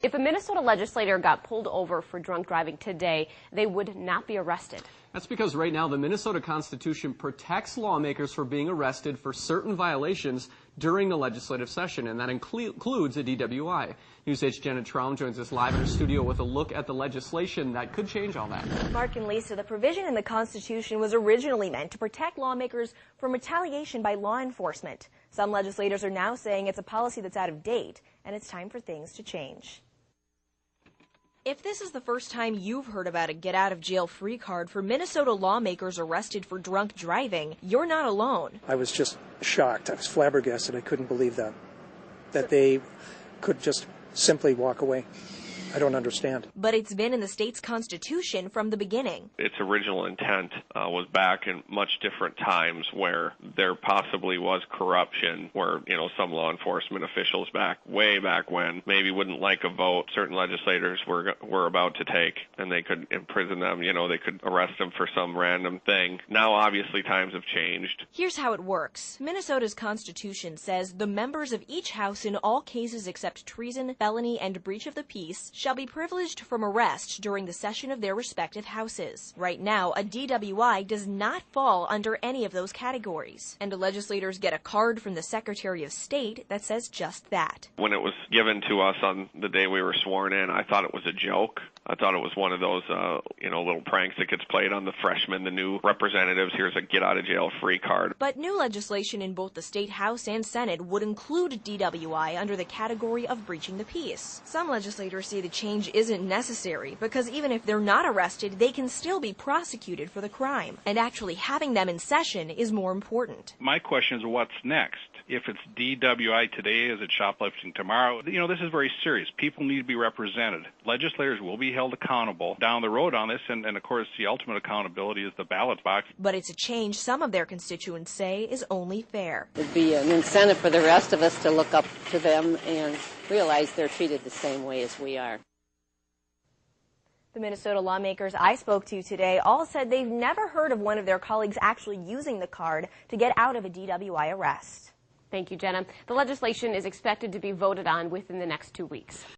If a Minnesota legislator got pulled over for drunk driving today, they would not be arrested. That's because right now the Minnesota Constitution protects lawmakers from being arrested for certain violations during the legislative session, and that includes a DWI. News 8's Jenna Traum joins us live in her studio with a look at the legislation that could change all that. Mark and Lisa, the provision in the Constitution was originally meant to protect lawmakers from retaliation by law enforcement. Some legislators are now saying it's a policy that's out of date, and it's time for things to change. If this is the first time you've heard about a get-out-of-jail-free card for Minnesota lawmakers arrested for drunk driving, you're not alone. I was just shocked. I was flabbergasted. I couldn't believe that they could just simply walk away. I don't understand. But it's been in the state's constitution from the beginning. Its original intent was back in much different times where there possibly was corruption, where, some law enforcement officials way back when maybe wouldn't like a vote certain legislators were about to take, and they could imprison them, they could arrest them for some random thing. Now, obviously, times have changed. Here's how it works. Minnesota's constitution says the members of each house in all cases except treason, felony, and breach of the peace shall be privileged from arrest during the session of their respective houses. Right now, a DWI does not fall under any of those categories, and legislators get a card from the Secretary of State that says just that. When it was given to us on the day we were sworn in, I thought it was a joke. I thought it was one of those, little pranks that gets played on the freshmen, the new representatives. Here's a get-out-of-jail-free card. But new legislation in both the State House and Senate would include DWI under the category of breaching the peace. Some legislators say the change isn't necessary because even if they're not arrested, they can still be prosecuted for the crime. And actually having them in session is more important. My question is, what's next? If it's DWI today, is it shoplifting tomorrow? This is very serious. People need to be represented. Legislators will be held accountable down the road on this, and of course, the ultimate accountability is the ballot box. But it's a change some of their constituents say is only fair. It'd be an incentive for the rest of us to look up to them and realize they're treated the same way as we are. The Minnesota lawmakers I spoke to today all said they've never heard of one of their colleagues actually using the card to get out of a DWI arrest. Thank you, Jenna. The legislation is expected to be voted on within the next 2 weeks.